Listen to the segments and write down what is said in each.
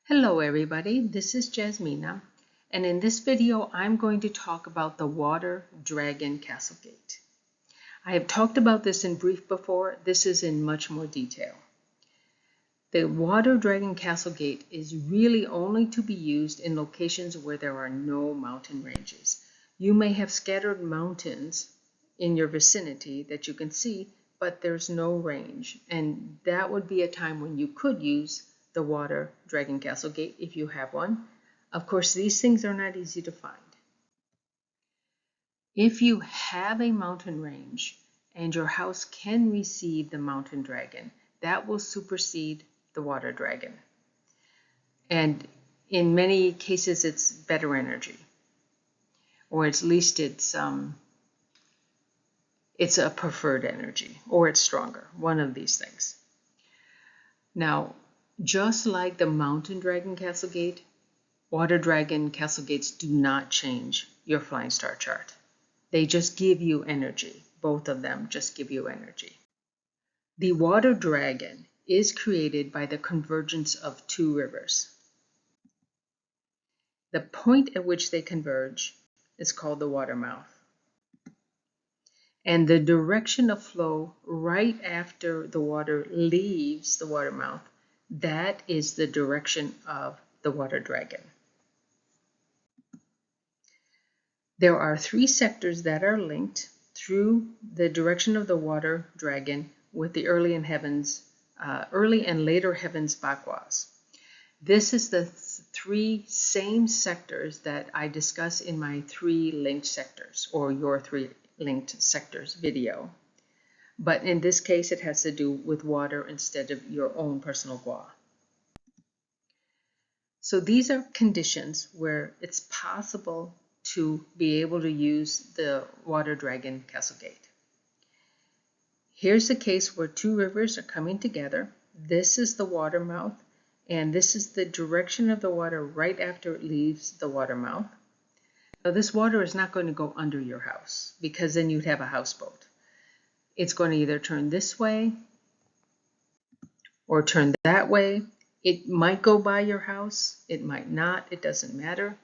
Hello everybody, this is Jasmina, and in this video I'm going to talk about the Water Dragon Castlegate. I have talked about this in brief before. This is in much more detail. The Water Dragon Castlegate is really only to be used in locations where there are no mountain ranges. You may have scattered mountains in your vicinity that you can see, but there's no range, and that would be a time when you could use the Water Dragon Castlegate if you have one. Of course, these things are not easy to find. If you have a mountain range and your house can receive the mountain dragon, that will supersede the water dragon. And in many cases, it's better energy, or at least it's a preferred energy, or it's stronger, one of these things. Now, just like the Mountain Dragon Castlegate, Water Dragon Castlegates do not change your flying star chart. They just give you energy. Both of them just give you energy. The Water Dragon is created by the convergence of two rivers. The point at which they converge is called the water mouth. And the direction of flow right after the water leaves the water mouth, that is the direction of the water dragon. There are three sectors that are linked through the direction of the water dragon with the early and later heavens Bakwas. This is the three same sectors that I discuss in my three linked sectors, or your three linked sectors video. But in this case, it has to do with water instead of your own personal gua. So these are conditions where it's possible to be able to use the Water Dragon Castlegate. Here's the case where two rivers are coming together. This is the water mouth, and this is the direction of the water right after it leaves the water mouth. Now, this water is not going to go under your house, because then you'd have a houseboat. It's going to either turn this way or turn that way. It might go by your house, it might not, it doesn't matter.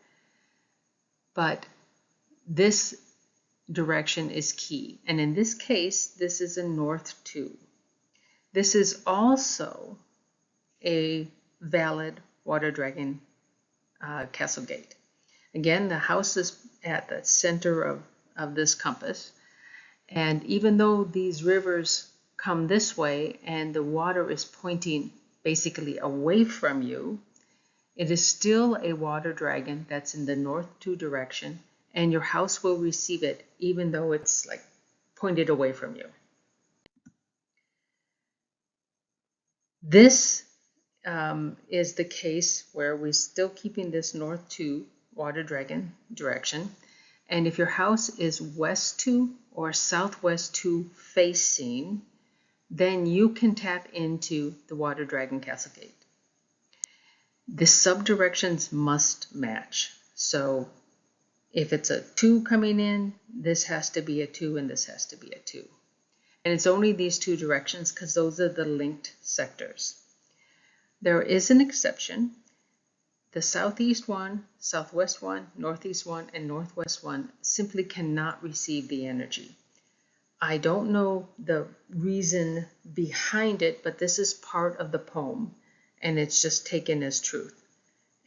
But this direction is key. And in this case, this is a north 2. This is also a valid Water Dragon Castlegate. Again, the house is at the center of this compass. And even though these rivers come this way and the water is pointing basically away from you, it is still a water dragon that's in the north 2 direction, and your house will receive it even though it's like pointed away from you. This is the case where we're still keeping this north 2 water dragon direction. And if your house is west 2 or southwest 2 facing, then you can tap into the Water Dragon Castlegate. The subdirections must match. So if it's a 2 coming in, this has to be a 2 and this has to be a 2. And it's only these two directions because those are the linked sectors. There is an exception. The southeast one, southwest one, northeast one, and northwest one simply cannot receive the energy. I don't know the reason behind it, but this is part of the poem, and it's just taken as truth.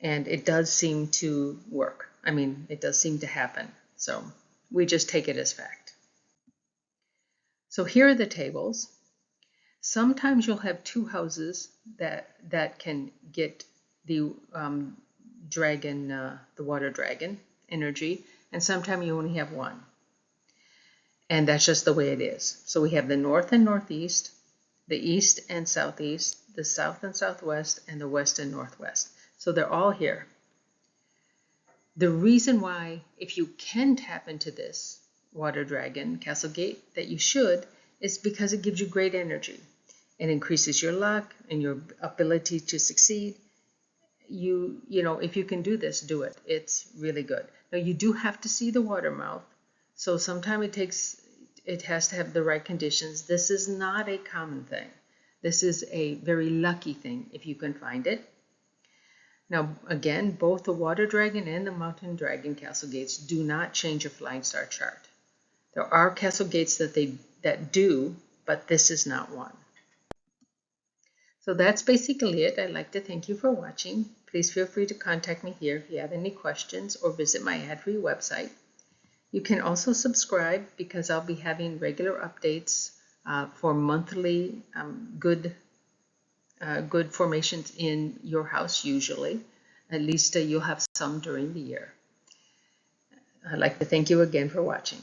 And it does seem to work. I mean, it does seem to happen. So we just take it as fact. So here are the tables. Sometimes you'll have two houses that can get the dragon, the water dragon energy, and sometimes you only have one. And that's just the way it is. So we have the north and northeast, the east and southeast, the south and southwest, and the west and northwest. So they're all here. The reason why, if you can tap into this Water Dragon Castlegate, that you should, is because it gives you great energy. It increases your luck and your ability to succeed. You know, if you can do this, do it. It's really good. Now, you do have to see the water mouth. So sometimes it has to have the right conditions. This is not a common thing. This is a very lucky thing if you can find it. Now, again, both the Water Dragon and the Mountain Dragon Castle Gates do not change your Flying Star chart. There are castle gates that do, but this is not one. So that's basically it. I'd like to thank you for watching. Please feel free to contact me here if you have any questions or visit my ad-free website. You can also subscribe because I'll be having regular updates for monthly good formations in your house usually. At least you'll have some during the year. I'd like to thank you again for watching.